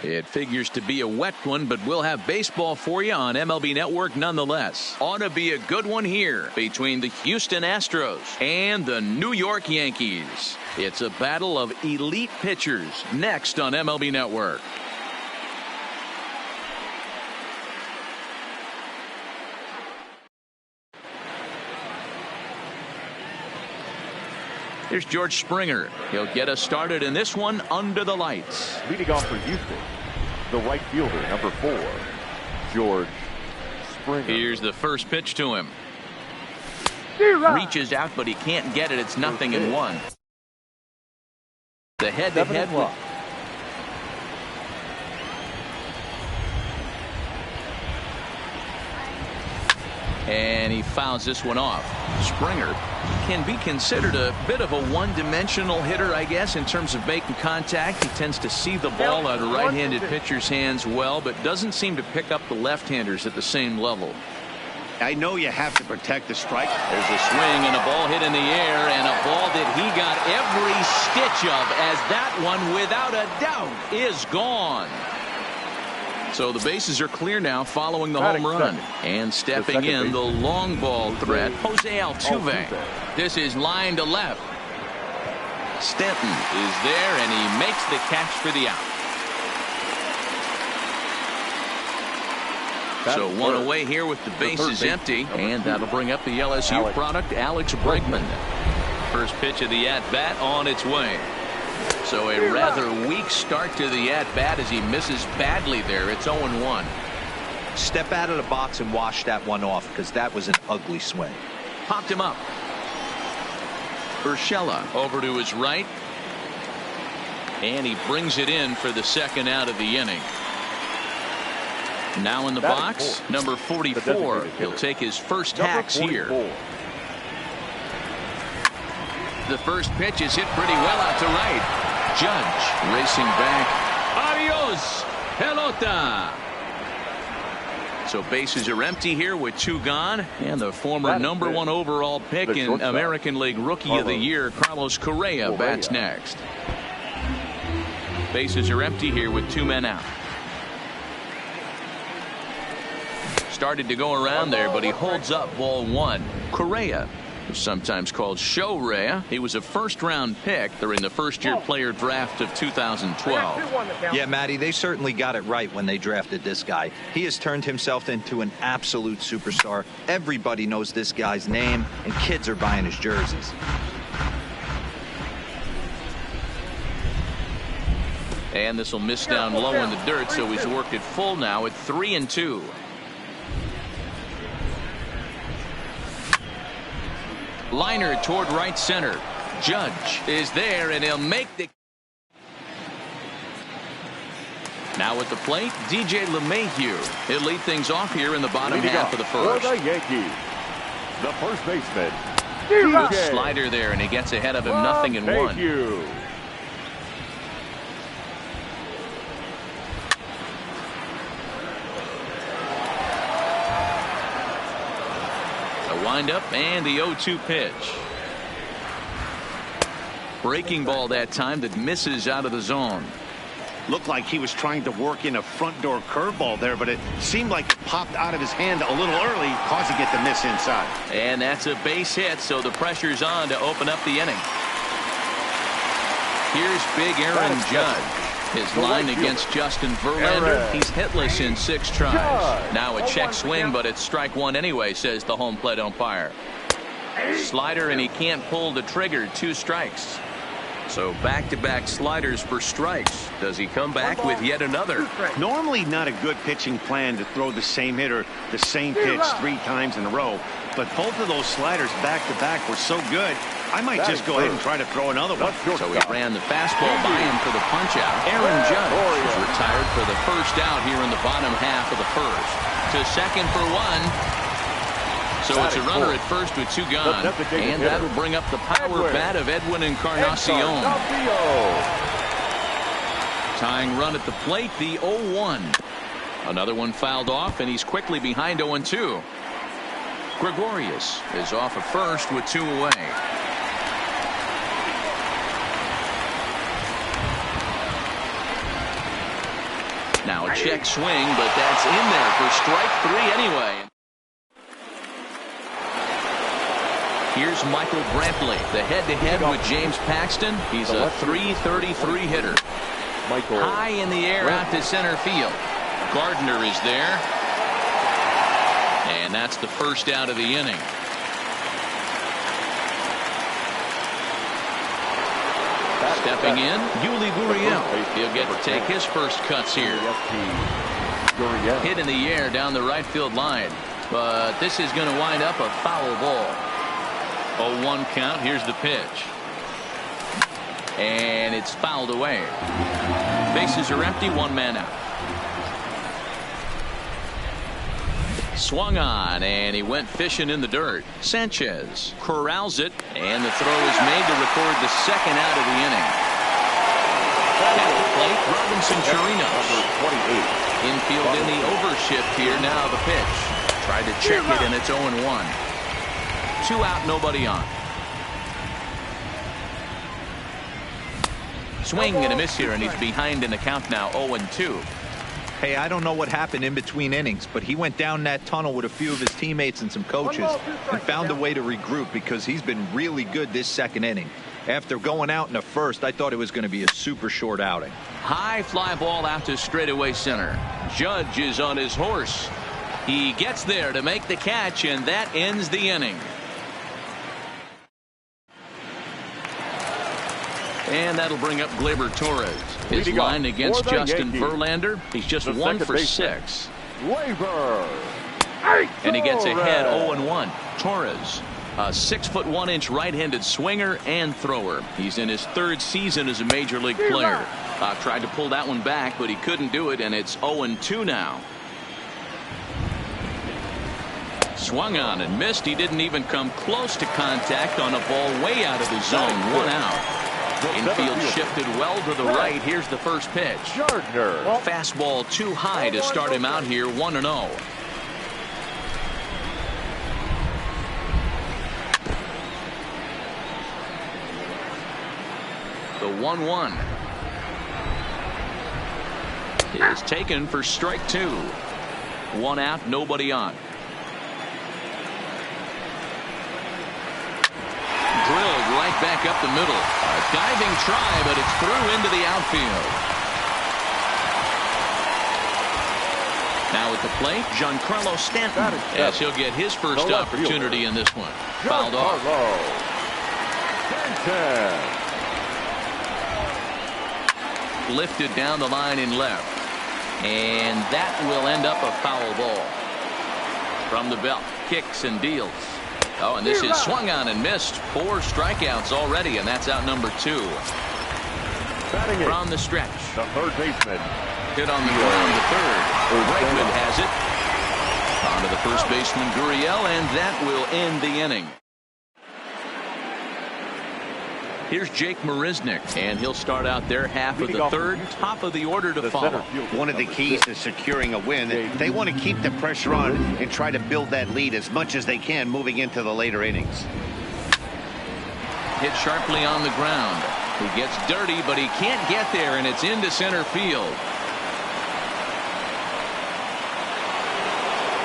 It figures to be a wet one, but we'll have baseball for you on MLB Network nonetheless. Ought to be a good one here between the Houston Astros and the New York Yankees. It's a battle of elite pitchers next on MLB Network. Here's George Springer. He'll get us started in this one under the lights. Leading off for Houston, the right fielder, number 4, George Springer. Here's the first pitch to him. Reaches out, but he can't get it. It's 0-1. The head-to-head with. And he fouls this one off. Springer can be considered a bit of a one-dimensional hitter, I guess, in terms of making contact. He tends to see the ball out of right-handed pitchers' hands well, but doesn't seem to pick up the left-handers at the same level. I know you have to protect the strike. There's a swing and a ball hit in the air, and a ball that he got every stitch of, as that one, without a doubt, is gone. So the bases are clear now following the home run. And stepping in, the long ball threat, Jose Altuve. This is line to left. Stanton is there, and he makes the catch for the out. So one away here with the bases empty, and that'll bring up the LSU product, Alex Bregman. First pitch of the at-bat on its way. So a rather weak start to the at-bat as he misses badly there. It's 0-1. Step out of the box and wash that one off, because that was an ugly swing. Popped him up. Urshela over to his right. And he brings it in for the second out of the inning. Now in the box, number 44. He'll take his first hacks here. The first pitch is hit pretty well out to right. Judge racing back. Adios, pelota. So bases are empty here with 2 gone. And the former number 1 overall pick in American League Rookie of the Year, Carlos Correa, bats next. Bases are empty here with 2 men out. Started to go around there, but he holds up ball 1. Correa, sometimes called Show-Rea. He was a first-round pick. They're in the first-year player draft of 2012. Yeah, Matty, they certainly got it right when they drafted this guy. He has turned himself into an absolute superstar. Everybody knows this guy's name, and kids are buying his jerseys. And this will miss down low in the dirt, so he's worked it full now at 3-2. Liner toward right center. Judge is there, and he'll make the. Now at the plate, DJ LeMahieu. He'll lead things off here in the bottom half of the first. For the Yankees, the first baseman, DJ. Slider there, and he gets ahead of him, 0-1. Wind up and the 0-2 pitch. Breaking ball that time that misses out of the zone. Looked like he was trying to work in a front door curveball there, but it seemed like it popped out of his hand a little early, causing it to miss inside. And that's a base hit, so the pressure's on to open up the inning. Here's big Aaron Judge. His line against Justin Verlander. He's hitless in 6 tries. Now a check swing, but it's strike 1 anyway, says the home plate umpire. Slider, and he can't pull the trigger. 2 strikes. So back-to-back sliders for strikes. Does he come back with yet another? Normally not a good pitching plan to throw the same hitter the same pitch 3 times in a row, but both of those sliders back-to-back were so good, I might just go ahead and try to throw another one. So he ran the fastball by him for the punch-out. Aaron Judge is retired for the first out here in the bottom half of the first. To second for 1. So it's a runner at first with 2 gone. And that'll bring up the power bat of Edwin Encarnacion. Tying run at the plate, the 0-1. Another one fouled off, and he's quickly behind 0-2. Gregorius is off at first with 2 away. Now a check swing, but that's in there for strike 3 anyway. Here's Michael Brantley, the head-to-head with James Paxton. He's a .333 hitter. High in the air out to center field. Gardner is there. And that's the first out of the inning. Stepping in, Yuli Gurriel. He'll get to take his first cuts here. Hit in the air down the right field line. But this is going to wind up a foul ball. 0-1 count. Here's the pitch. And it's fouled away. Bases are empty. 1 man out. Swung on, and he went fishing in the dirt. Sanchez corrals it, and the throw is made to record the second out of the inning. At the plate, Robinson Chirinos. Infield in the overshift here. Now the pitch. Tried to check it, and it's 0-1. 2 out, nobody on. Swing and a miss here, and he's behind in the count now. 0-2. Hey, I don't know what happened in between innings, but he went down that tunnel with a few of his teammates and some coaches and found a way to regroup because he's been really good this second inning. After going out in the first, I thought it was going to be a super short outing. High fly ball out to straightaway center. Judge is on his horse. He gets there to make the catch, and that ends the inning. And that'll bring up Gleyber Torres. His line against Justin Verlander. He's just 1 for 6. And he gets ahead 0-1. Torres, a 6'1" right-handed swinger and thrower. He's in his 3rd season as a major league player. Tried to pull that one back, but he couldn't do it, and it's 0-2 now. Swung on and missed. He didn't even come close to contact on a ball way out of the zone. 1 out. Infield shifted well to the right. Here's the first pitch. Fastball too high to start him out here. 1-0. The 1-1 is taken for strike 2. 1 out, nobody on. Drilled right back up the middle. A diving try, but it's through into the outfield. Now at the plate, Giancarlo Stanton. Yes, he'll get his first opportunity in this one. Fouled off. Lifted down the line in left. And that will end up a foul ball. From the belt, kicks and deals. Oh, and this is swung on and missed. 4 strikeouts already, and that's out number 2. From the stretch. The third baseman. Hit on the ground to third. Bregman has it. On to the first baseman, Gurriel, and that will end the inning. Here's Jake Marisnick, and he'll start out their half of the third. Top of the order to follow. One of the keys to securing a win. They want to keep the pressure on and try to build that lead as much as they can moving into the later innings. Hit sharply on the ground. He gets dirty, but he can't get there, and it's into center field.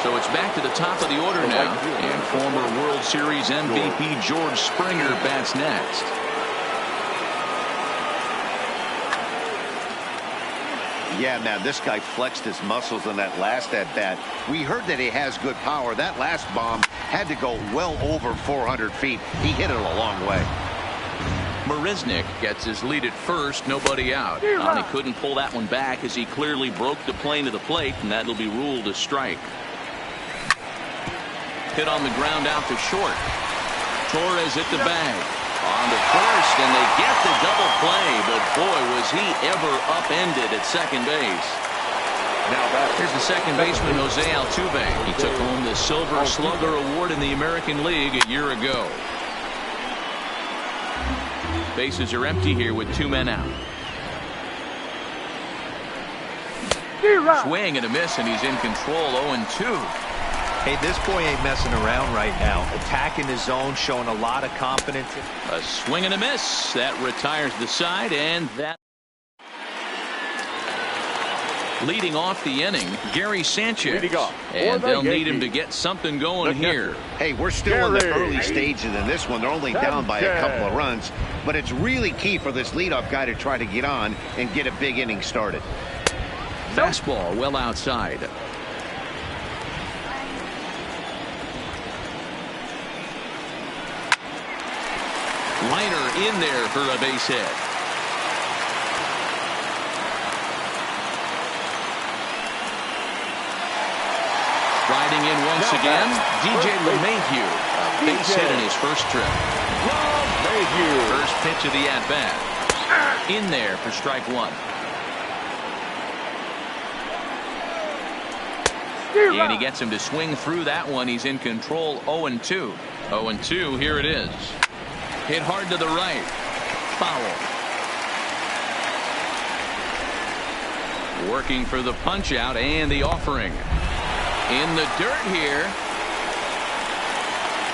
So it's back to the top of the order now, and former World Series MVP George Springer bats next. Yeah, man, this guy flexed his muscles in that last at-bat. We heard that he has good power. That last bomb had to go well over 400 feet. He hit it a long way. Marisnick gets his lead at first, nobody out. He couldn't pull that one back as he clearly broke the plane of the plate, and that'll be ruled a strike. Hit on the ground out to short. Torres at the bag. On to first, and they get the double play, but boy, was he ever upended at second base. Now here's the second baseman, Jose Altuve. He took home the Silver Slugger Award in the American League a year ago. Bases are empty here with 2 men out. Swing and a miss, and he's in control. 0-2. Hey, this boy ain't messing around right now. Attacking his zone, showing a lot of confidence. A swing and a miss. That retires the side, and that. Leading off the inning, Gary Sanchez. Leading off And for the they'll need him Yankees, to get something going here. Hey, we're still in the early stages in this one. They're only down by a couple of runs, but it's really key for this leadoff guy to try to get on and get a big inning started. Fastball well outside. Liner in there for a base hit. Riding in once again, DJ LeMahieu. A base hit in his first trip. First pitch of the at-bat. In there for strike one. And he gets him to swing through that one. He's in control. 0-2. 0-2. Here it is. Hit hard to the right. Foul. Working for the punch out and the offering. In the dirt here.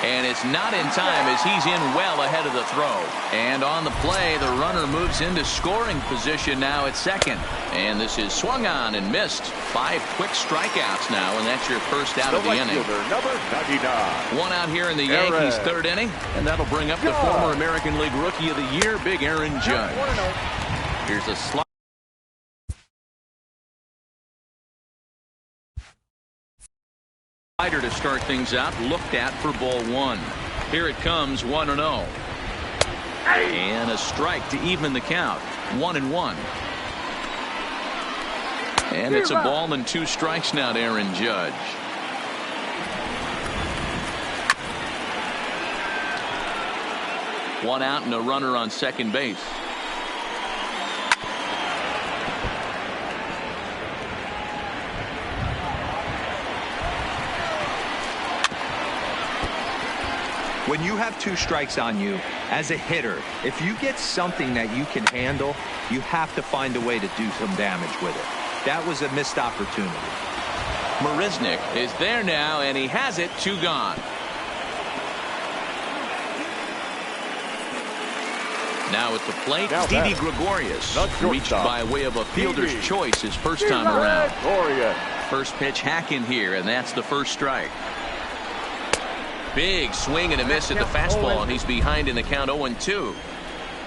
And it's not in time as he's in well ahead of the throw. And on the play, the runner moves into scoring position now at second. And this is swung on and missed. 5 quick strikeouts now, and that's your first out of the inning. Number 99. One out here in the Yankees' third inning, and that'll bring up the former American League Rookie of the Year, Big Aaron Judge. Here's a slide. To start things out, looked at for ball one. Here it comes, 1-0. And a strike to even the count. 1-1. And it's a ball and 2 strikes now to Aaron Judge. One out and a runner on second base. When you have 2 strikes on you, as a hitter, if you get something that you can handle, you have to find a way to do some damage with it. That was a missed opportunity. Marisnick is there now, and he has it. 2 gone. Now at the plate, Didi Gregorius reached by way of a fielder's choice his first time around. First pitch hack in here, and that's the first strike. Big swing and a miss at the fastball, and he's behind in the count. 0-2.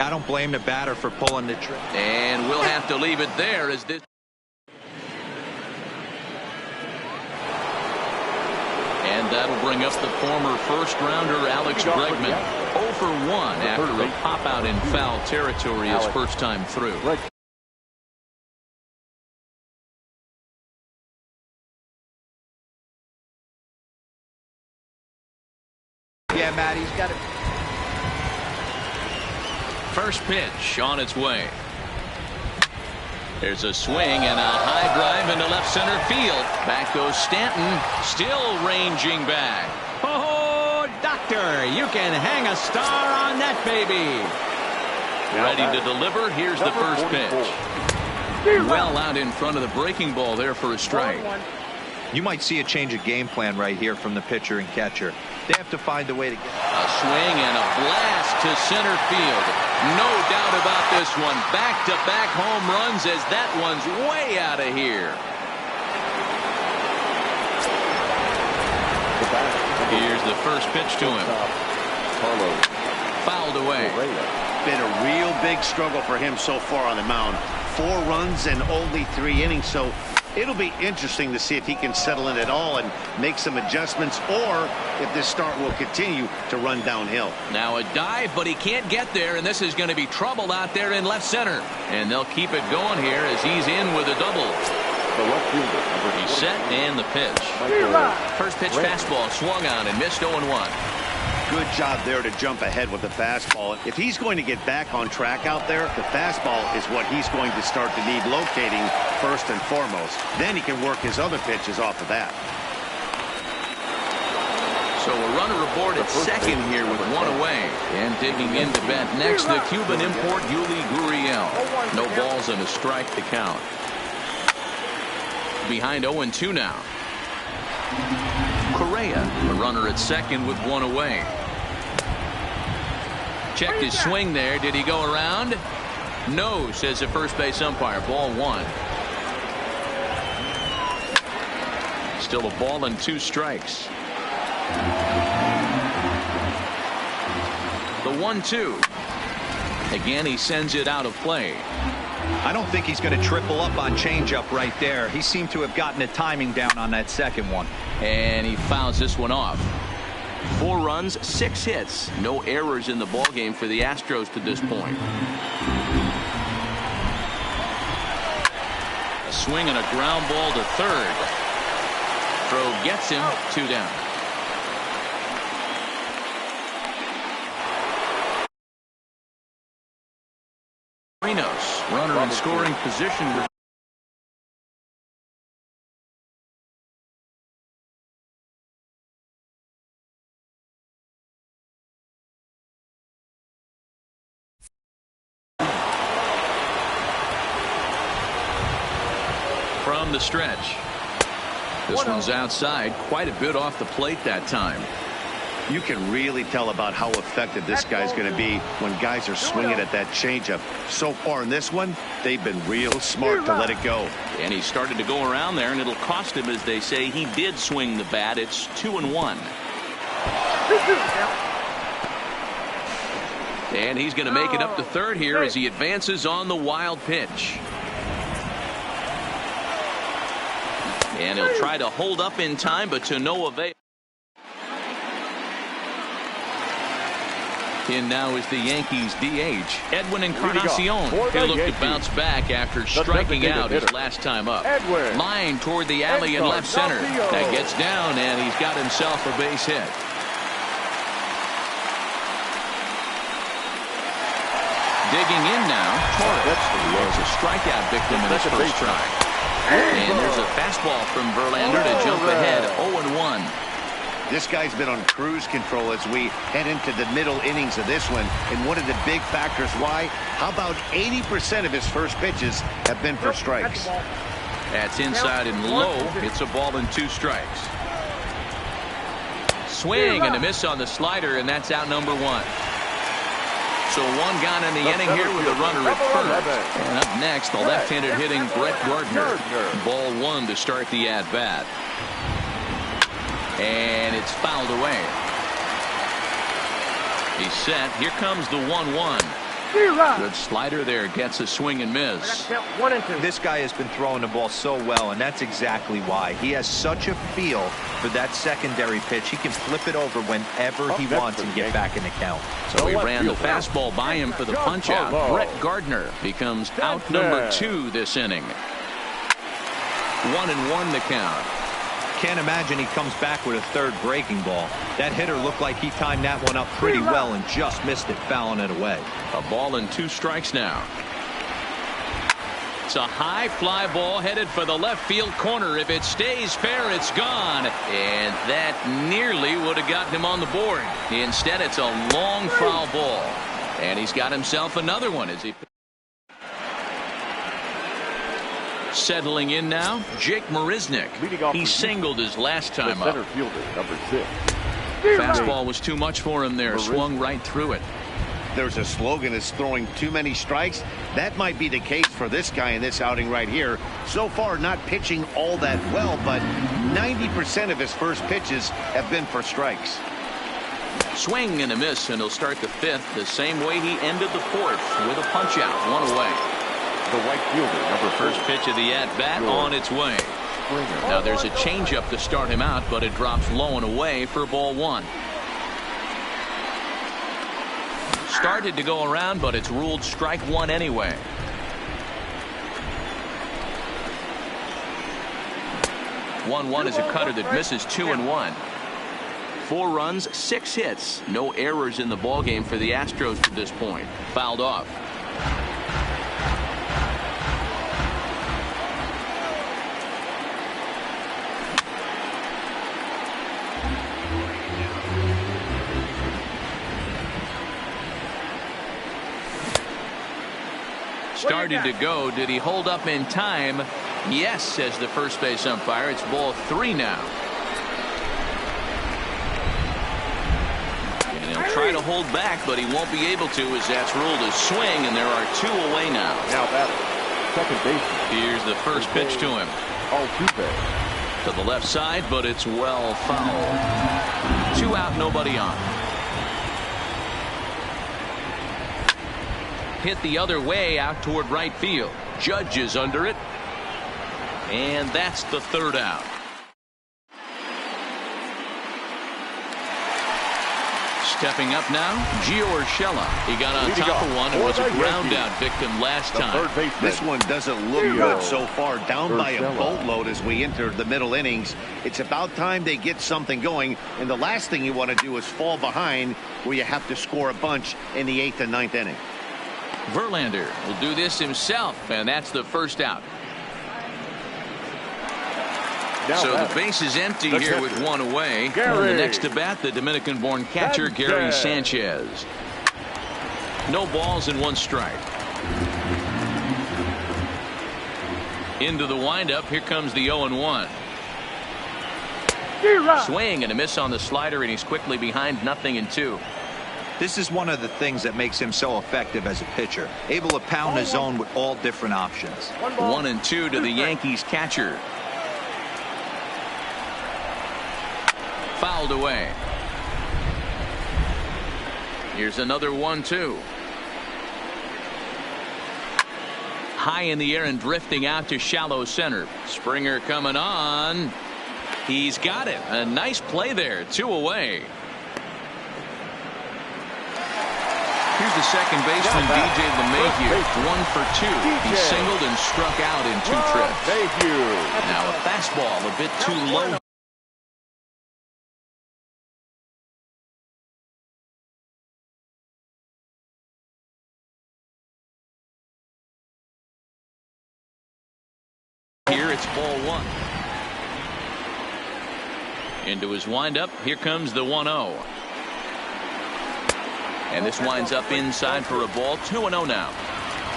I don't blame the batter for pulling the trigger. And we'll have to leave it there as this. And that'll bring up the former first-rounder Alex Bregman. 0 for 1 after a pop-out in foul territory his first time through. Yeah, Matt, he's got it. First pitch on its way. There's a swing and a high drive into left center field. Back goes Stanton, still ranging back. Oh, doctor, you can hang a star on that baby. Ready to deliver. Here's the first pitch. Well out in front of the breaking ball there for a strike. You might see a change of game plan right here from the pitcher and catcher. They have to find a way to get a swing and a blast to center field. No doubt about this one. Back-to-back home runs as that one's way out of here. Here's the first pitch to him. Fouled away. Been a real big struggle for him so far on the mound. 4 runs and only 3 innings, so it'll be interesting to see if he can settle in at all and make some adjustments, or if this start will continue to run downhill. Now a dive, but he can't get there, and this is going to be trouble out there in left center. And they'll keep it going here as he's in with a double. He's set and the pitch. First pitch fastball swung on and missed. 0-1. Good job there to jump ahead with the fastball. If he's going to get back on track out there, the fastball is what he's going to start to need locating first and foremost. Then he can work his other pitches off of that. So a runner aboard at second here with 1 away. And digging into bat next, the Cuban import Yuli Gurriel. No balls and a strike to count. Behind 0-2 now. Correa, a runner at second with 1 away. Checked his swing there. Did he go around? No, says the first base umpire. Ball 1. Still a ball and 2 strikes. The 1-2. Again, he sends it out of play. I don't think he's going to triple up on changeup right there. He seemed to have gotten the timing down on that second one. And he fouls this one off. 4 runs, 6 hits. No errors in the ballgame for the Astros to this point. A swing and a ground ball to third. Throw gets him, 2 down. Runner in scoring position. From the stretch. This one's outside, quite a bit off the plate that time. You can really tell about how effective this guy's going to be when guys are swinging at that changeup. So far in this one, they've been real smart to let it go. And he started to go around there, and it'll cost him, as they say. He did swing the bat. It's 2-1. And he's going to make it up to third here as he advances on the wild pitch. And he'll try to hold up in time, but to no avail. In now is the Yankees DH, Edwin Encarnacion. He'll look to bounce back after striking out his last time up. Line toward the alley in left center. That gets down, and he's got himself a base hit. Digging in now, Torres. There's a strikeout victim in his first try. And there's a fastball from Verlander to jump ahead 0-1. This guy's been on cruise control as we head into the middle innings of this one. And one of the big factors why, how about 80% of his first pitches have been for strikes? That's inside and low. It's a ball and 2 strikes. Swing and a miss on the slider, and that's out number 1. So 1 gone in the inning here with a runner at first. And up next, the left-handed hitting Brett Gardner. Ball 1 to start the at-bat. And it's fouled away. He's set. Here comes the 1-1. Good slider there. Gets a swing and miss. This guy has been throwing the ball so well, and that's exactly why. He has such a feel for that secondary pitch. He can flip it over whenever he wants and get back in the count. So he ran the fastball by him for the punch-out. Brett Gardner becomes out number 2 this inning. 1-1 the count. Can't imagine he comes back with a third breaking ball. That hitter looked like he timed that one up pretty well and just missed it, fouling it away. A ball and 2 strikes now. It's a high fly ball headed for the left field corner. If it stays fair, it's gone. And that nearly would have gotten him on the board. Instead, it's a long foul ball. And he's got himself another one as he... Settling in now, Jake Marisnick. He singled his last time up. Center fielder, number 6. Fastball was too much for him there. Swung right through it. There's a slogan is throwing too many strikes. That might be the case for this guy in this outing right here. So far, not pitching all that well, but 90% of his first pitches have been for strikes. Swing and a miss, and he'll start the 5th the same way he ended the 4th with a punch out. 1 away. The right fielder, number 4. First pitch of the at-bat on its way. Now there's a changeup to start him out, but it drops low and away for ball 1. Started to go around, but it's ruled strike 1 anyway. One is a cutter that misses 2-1. 4 runs, 6 hits. No errors in the ballgame for the Astros to this point. Fouled off. Started to go. Did he hold up in time? Yes, says the first base umpire. It's ball 3 now. And he'll try to hold back, but he won't be able to, as that's ruled a swing, and there are 2 away now. Now batter, second baseman. Here's the first pitch to him. Altuve. To the left side, but it's well fouled. 2 out, nobody on. Hit the other way out toward right field. Judge is under it. And that's the 3rd out. Stepping up now, Gio Urshela. He got on top of one and was a ground out victim last time. This one doesn't look good so far. Down by a boatload as we enter the middle innings. It's about time they get something going. And the last thing you want to do is fall behind where you have to score a bunch in the 8th and 9th inning. Verlander will do this himself, and that's the 1st out. So the base is empty here with 1 away. On the next to bat, the Dominican-born catcher Gary Sanchez. No balls and 1 strike. Into the windup. Here comes the 0-1. Swing and a miss on the slider, and he's quickly behind 0-2. This is one of the things that makes him so effective as a pitcher. Able to pound his zone with all different options. 1-2 to the Yankees catcher. Fouled away. Here's another 1-2. High in the air and drifting out to shallow center. Springer coming on. He's got it. A nice play there. 2 away. Here's the second baseman, DJ LeMahieu. 1 for 2. He singled and struck out in 2 trips. Now a fastball a bit too low. Here it's ball 1. Into his windup. Here comes the 1-0. And this winds up inside for a ball. 2-0 now.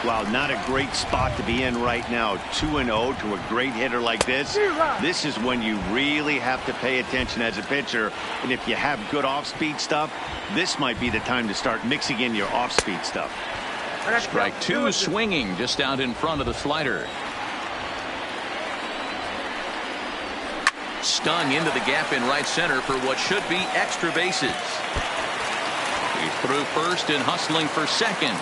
Wow, not a great spot to be in right now. 2-0 to a great hitter like this. This is when you really have to pay attention as a pitcher. And if you have good off-speed stuff, this might be the time to start mixing in your off-speed stuff. Strike 2, swinging just out in front of the slider. Stung into the gap in right center for what should be extra bases. He's through first and hustling for second.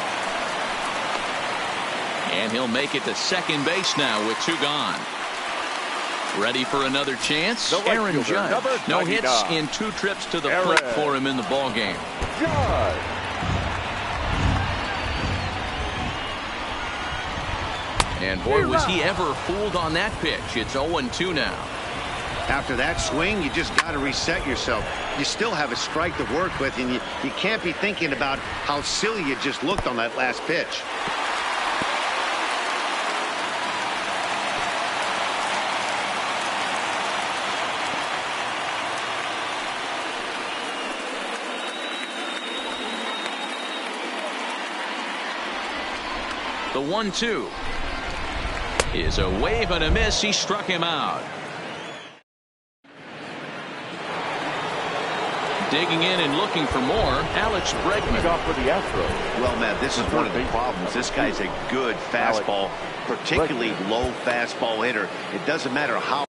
And he'll make it to second base now with 2 gone. Ready for another chance? Aaron Judge. No hits in 2 trips to the plate for him in the ballgame. And boy, was he ever fooled on that pitch. It's 0-2 now. After that swing, you just got to reset yourself. You still have a strike to work with, and you can't be thinking about how silly you just looked on that last pitch. The 1-2 is a wave and a miss. He struck him out. Digging in and looking for more, Alex Bregman. Well, Matt, this is one of the problems. This guy's a good fastball, particularly low fastball hitter. It doesn't matter how.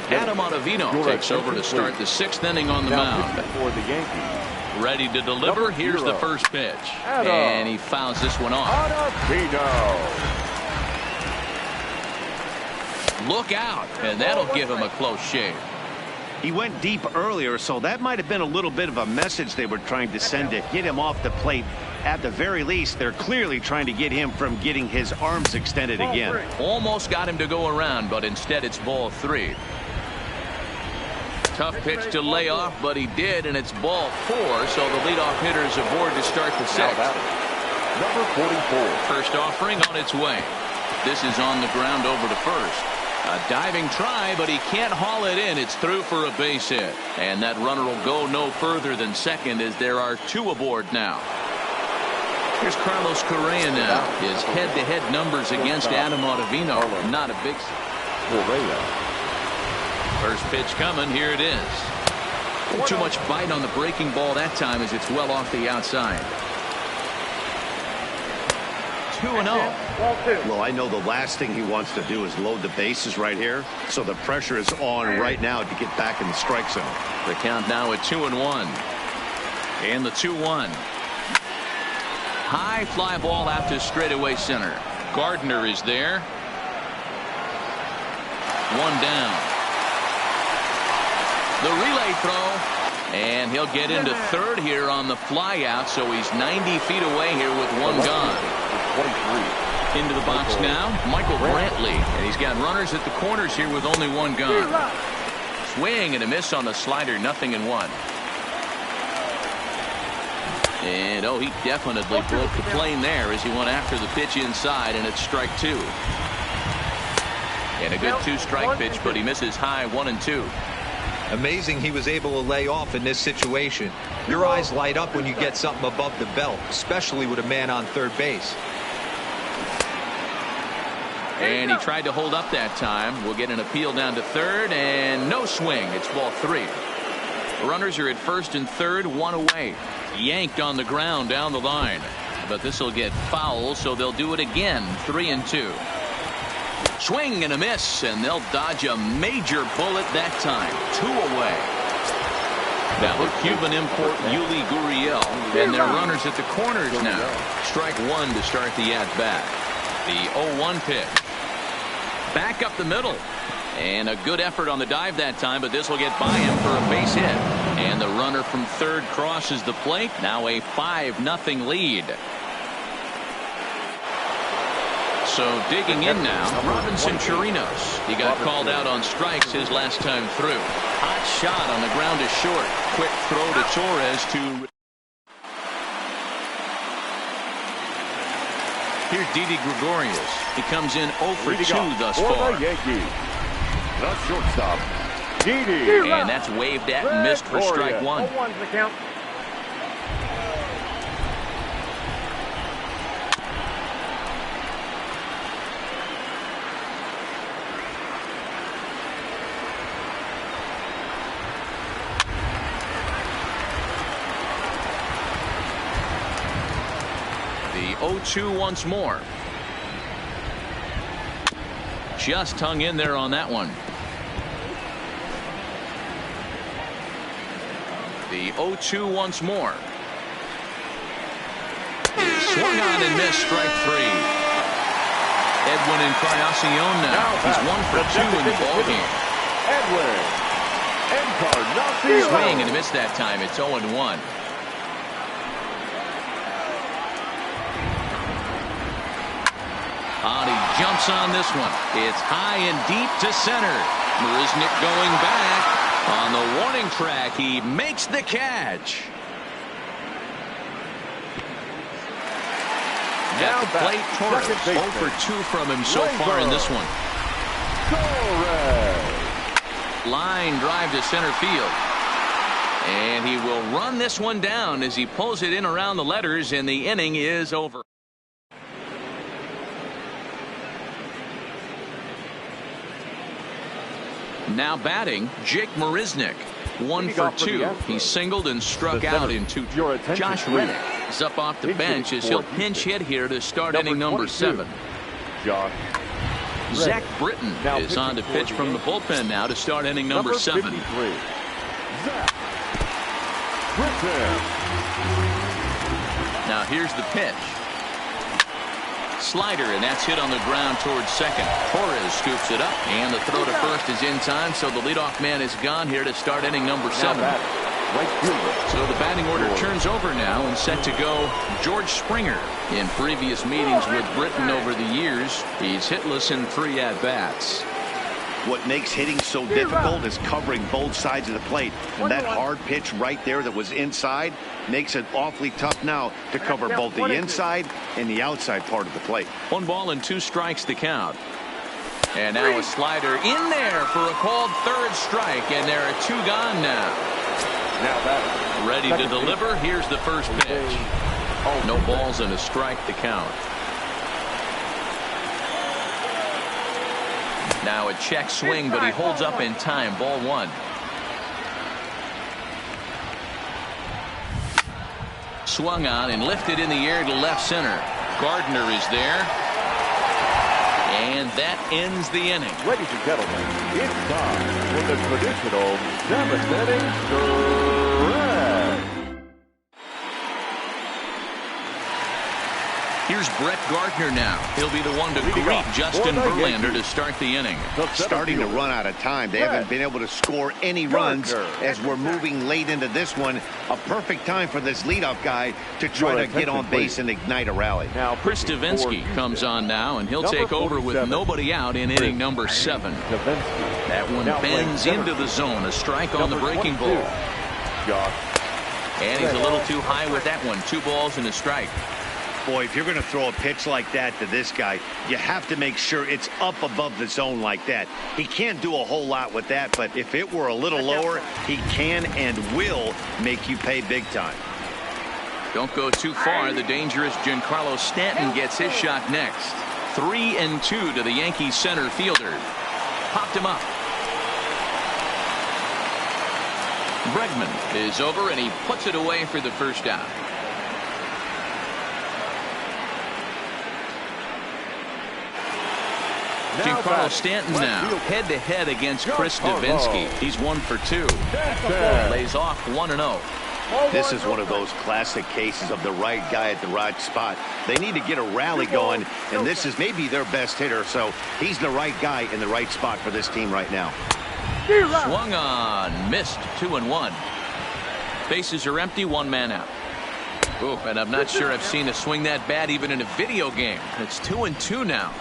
Adam Ottavino takes over to start the 6th inning on the mound. For the Yankees. Ready to deliver. Here's the first pitch. And he fouls this one off. Look out. And that'll give him a close shave. He went deep earlier, so that might have been a little bit of a message they were trying to send to get him off the plate. At the very least, they're clearly trying to get him from getting his arms extended again. Almost got him to go around, but instead it's ball 3. Tough pitch to lay off, but he did, and it's ball 4, so the leadoff hitter is aboard to start the 6th. Number 44. First offering on its way. This is on the ground over to first. A diving try, but he can't haul it in. It's through for a base hit. And that runner will go no further than second as there are 2 aboard now. Here's Carlos Correa now. His head-to-head numbers against Adam Ottavino. Not a big... First pitch coming. Here it is. Too much bite on the breaking ball that time as it's well off the outside. 2-0. Well, I know the last thing he wants to do is load the bases right here. So the pressure is on right now to get back in the strike zone. The count now at 2-1. And the 2-1. High fly ball out to straightaway center. Gardner is there. One down. The relay throw. And he'll get into third here on the fly out. So he's 90 feet away here with one gone. Into the box now, Michael Brantley. And he's got runners at the corners here with only one gone. Swing and a miss on the slider, 0-1. And oh, he definitely broke the plane there as he went after the pitch inside, and it's strike 2. And a good 2-strike pitch, but he misses high 1-2. Amazing he was able to lay off in this situation. Your eyes light up when you get something above the belt, especially with a man on third base. And he tried to hold up that time. We'll get an appeal down to third, and no swing. It's ball 3. Runners are at first and third, one away. Yanked on the ground down the line. But this will get foul, so they'll do it again. 3-2. Swing and a miss, and they'll dodge a major bullet that time. 2 away. Now the Cuban import Yuli Gurriel, and their runners at the corners now. Strike 1 to start the at-bat. The 0-1 pitch. Back up the middle. And a good effort on the dive that time, but this will get by him for a base hit. And the runner from third crosses the plate. Now a 5-0 lead. So digging in now, Robinson Chirinos. He got called out on strikes his last time through. Hot shot on the ground is short. Quick throw to Torres to... Here's Didi Gregorius. He comes in 0 for 2 thus far. The shortstop, Didi. And that's waved at and missed for strike 1. 0-1's the count. The 0-2 once more. Just hung in there on that one. The 0-2 once more. Swung on and missed, strike 3. Edwin Encarnacion now. He's 1 for 2 in the ballgame. Edwin Encarnacion. Swing and a miss that time. It's 0-1. He jumps on this one. It's high and deep to center. Marisnick going back. On the warning track, he makes the catch. At the plate, Torres. 0 for 2 from him so far in this one. Line drive to center field. And he will run this one down as he pulls it in around the letters, and the inning is over. Now batting, Jake Marisnick. 1 for 2. He singled and struck out in 2. Josh Reddick is up off the bench as he'll pinch hit here to start inning number 7. Zach Britton is on to pitch from the bullpen now to start inning number 7. Now here's the pitch. Slider, and that's hit on the ground towards second. Torres scoops it up, and the throw to first is in time, so the leadoff man is gone here to start inning number 7. So the batting order turns over now, and set to go George Springer. In previous meetings with Britton over the years, he's hitless in 3 at-bats. What makes hitting so difficult is covering both sides of the plate. And that hard pitch right there that was inside makes it awfully tough now to cover both the inside and the outside part of the plate. 1 ball and 2 strikes to count. And now a slider in there for a called 3rd strike, and there are 2 gone now. Ready to deliver. Here's the first pitch. No balls and a strike to count. Now a check swing, but he holds up in time. Ball one. Swung on and lifted in the air to left center. Gardner is there. And that ends the inning. Ladies and gentlemen, it's time for the traditional 7th inning stretch. Here's Brett Gardner now. He'll be the one to greet Justin Verlander to start the inning. Starting to run out of time. They haven't been able to score any runs as we're moving late into this one. A perfect time for this leadoff guy to try to get on base and ignite a rally. Now, Chris Davinsky comes on now, and he'll take over with nobody out in inning number 7. That one bends into the zone. A strike on the breaking ball. And he's a little too high with that one. 2 balls and a strike. Boy, if you're going to throw a pitch like that to this guy, you have to make sure it's up above the zone like that. He can't do a whole lot with that, but if it were a little lower, he can and will make you pay big time. Don't go too far. The dangerous Giancarlo Stanton gets his shot next. 3-2 to the Yankees center fielder. Popped him up. Bregman is over, and he puts it away for the first out. Giancarlo Stanton now head-to-head against Chris Davinsky. He's 1 for 2. Lays off 1-0. This is one of those classic cases of the right guy at the right spot. They need to get a rally going, and this is maybe their best hitter, so he's the right guy in the right spot for this team right now. Swung on, missed. 2-1. Bases are empty, 1 man out. Ooh, and I'm not sure I've seen a swing that bad even in a video game. It's 2-2 now.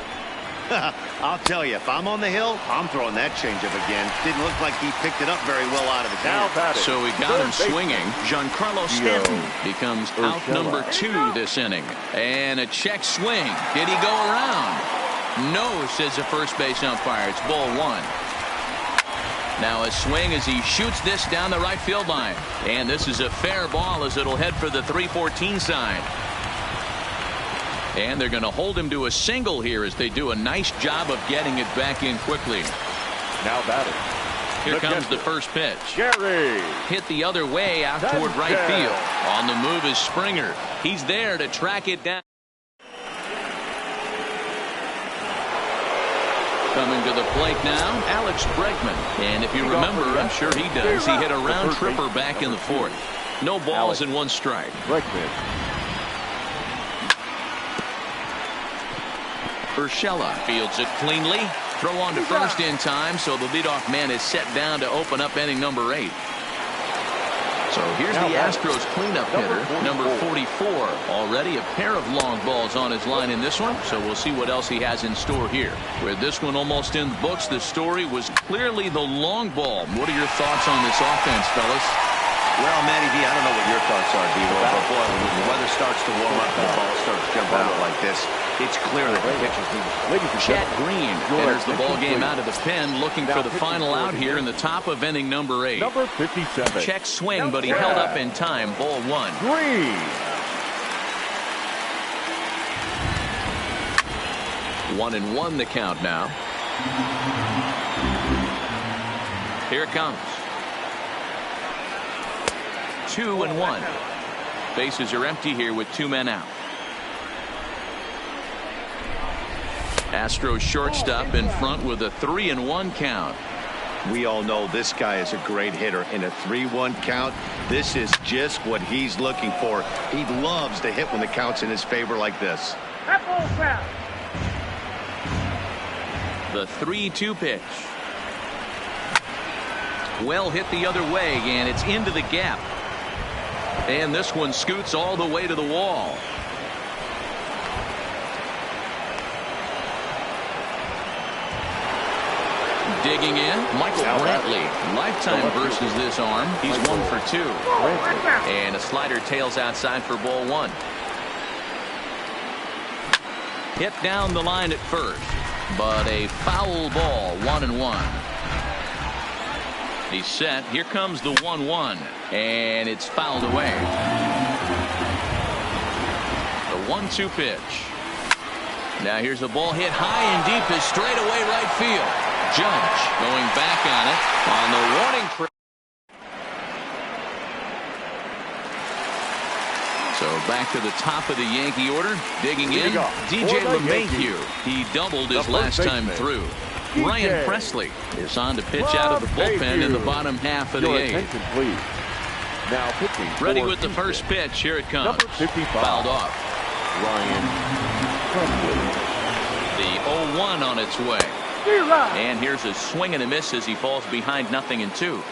I'll tell you, if I'm on the hill, I'm throwing that changeup again. Didn't look like he picked it up very well out of his hand. So we got him swinging. Giancarlo Stanton becomes out number 2 this inning. And a check swing. Did he go around? No, says the first base umpire. It's ball 1. Now a swing as he shoots this down the right field line. And this is a fair ball as it'll head for the 314 side. And they're going to hold him to a single here as they do a nice job of getting it back in quickly. Now batting. Here comes the first pitch. Gary. Hit the other way out toward right field. On the move is Springer. He's there to track it down. Coming to the plate now, Alex Bregman. And if you remember, I'm sure he does, he hit a round tripper back in the 4th. No balls and 1 strike. Bregman. Urshela fields it cleanly. Throw on to first in time, so the leadoff man is set down to open up inning number 8. So here's the Astros cleanup hitter, number 44. Already a pair of long balls on his line in this one, so we'll see what else he has in store here. With this one almost in the books, the story was clearly the long ball. What are your thoughts on this offense, fellas? Well, Matty V, I don't know what your thoughts are, D-Roll, but boy, when the weather starts to warm up and the ball starts jumping out like this, it's clear that the pitchers need. Chad Green enters the ball game out of the pen, looking for the final out here in the top of inning number 8. Number 57. Check swing, but he held up in time. Ball 1. Green. 1-1 the count now. Here it comes. 2-1. Bases are empty here with 2 men out. Astros shortstop in front with a 3-1 count. We all know this guy is a great hitter. In a 3-1 count, this is just what he's looking for. He loves to hit when the count's in his favor like this. The 3-2 pitch. Well hit the other way, and it's into the gap. And this one scoots all the way to the wall. Digging in, Michael Brantley. Lifetime versus this arm. He's 1 for 2. And a slider tails outside for ball 1. Hit down the line at first, but a foul ball. 1-1. He's set. Here comes the 1-1, and it's fouled away. 1-2 pitch. Now here's a ball hit high and deep is straightaway right field. Judge going back on it on the warning track. So back to the top of the Yankee order. Digging in, DJ LeMahieu. He doubled his last time through. Ryan Presley is on to pitch out of the bullpen in the bottom half of the eighth. Now pitching. Ready with the first pitch. Here it comes. Fouled off. Ryan Presley. The 0-1 on its way. And here's a swing and a miss as he falls behind 0-2.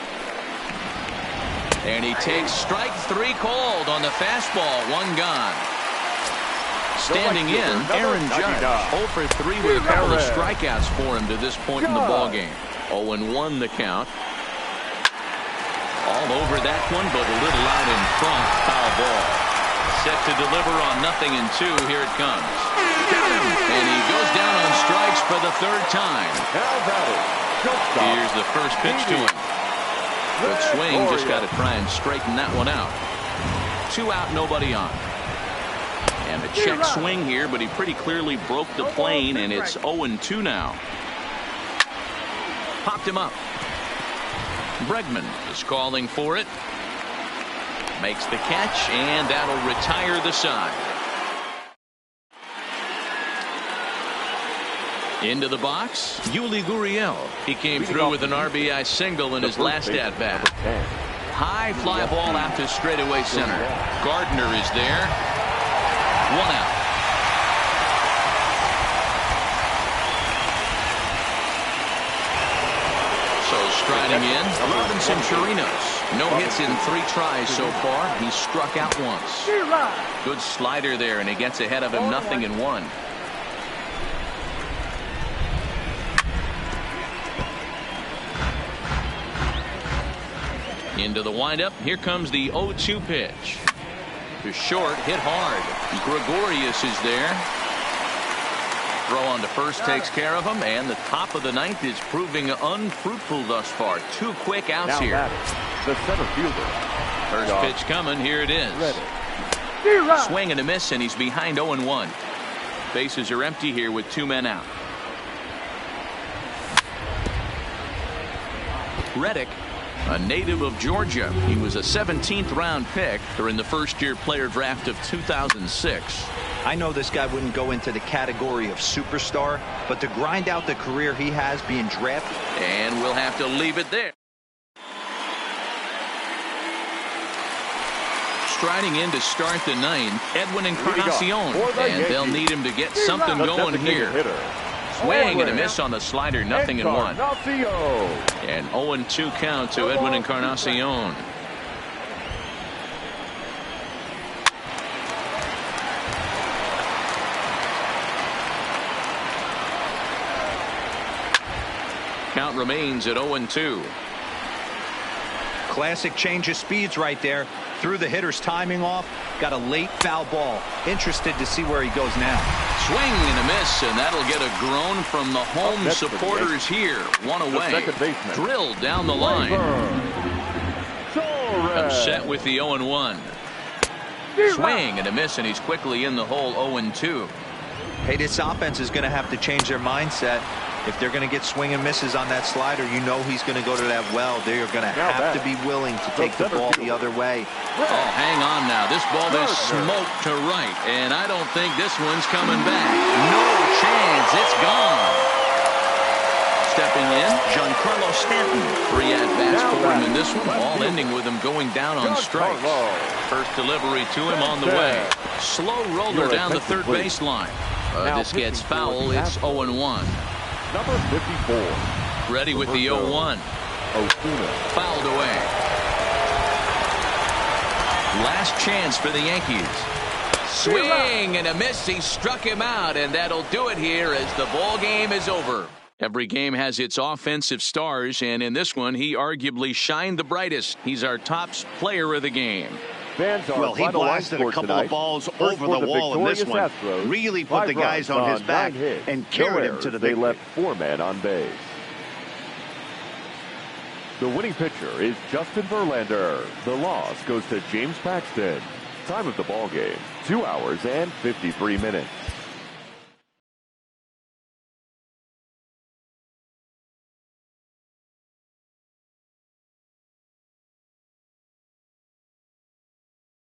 And he takes strike 3 called on the fastball. 1 gone. Standing in, Aaron Judge. 0 for 3 with a couple of strikeouts for him to this point in the ballgame. 0-1 the count. All over that one, but a little out in front. Foul ball. Set to deliver on 0-2. Here it comes. And he goes down on strikes for the 3rd time. Here's the first pitch to him. Good swing. Just got to try and straighten that one out. 2 out, nobody on. And a check swing here, but he pretty clearly broke the plane, and it's 0-2 now. Popped him up. Bregman is calling for it. Makes the catch, and that'll retire the side. Into the box, Yuli Gurriel. He came through with an RBI single in his last at-bat. High fly ball out to straightaway center. Gardner is there. 1 out. So striding in, Robinson Chirinos. No hits in 3 tries so far. He struck out once. Good slider there, and he gets ahead of him 0-1. Into the windup. Here comes the 0-2 pitch. To short, hit hard. Gregorius is there. Throw on to first takes care of him, and the top of the 9th is proving unfruitful thus far. 2 quick outs here. The center fielder. First pitch coming. Here it is. Swing and a miss, and he's behind 0-1. Bases are empty here with 2 men out. Reddick, a native of Georgia. He was a 17th round pick during the first-year player draft of 2006. I know this guy wouldn't go into the category of superstar, but to grind out the career he has being drafted. And we'll have to leave it there. Striding in to start the 9th, Edwin Encarnacion. And they'll need him to get something going here. Swing and a miss on the slider, 0-1. And 0-2 count to Edwin Encarnacion. Count remains at 0-2. Classic change of speeds right there. Threw the hitter's timing off. Got a late foul ball. Interested to see where he goes now. Swing and a miss, and that'll get a groan from the home supporters here. 1 away. Drilled down the line. Comes set with the 0-1. Swing and a miss, and he's quickly in the hole. 0-2. Hey, this offense is going to have to change their mindset. If they're going to get swing and misses on that slider, you know he's going to go to that well. They're going to have to be willing to take the ball the other way. Oh, hang on now. This ball is smoked to right, and I don't think this one's coming back. No chance. It's gone. Stepping in, Giancarlo Stanton. 3 at-bats for him in this one, all ending with him going down on strikes. First delivery to him on the way. Slow roller down the third baseline. This gets foul. It's 0-1. Number 54. Ready with the 0-1. Fouled away. Last chance for the Yankees. Swing and a miss. He struck him out, and that'll do it here as the ball game is over. Every game has its offensive stars, and in this one, he arguably shined the brightest. He's our top player of the game. Well, he blasted a couple of balls over the wall in this one. Really put the guys on his back and carried him to the victory. They left 4 men on base. The winning pitcher is Justin Verlander. The loss goes to James Paxton. Time of the ball game, 2 hours and 53 minutes.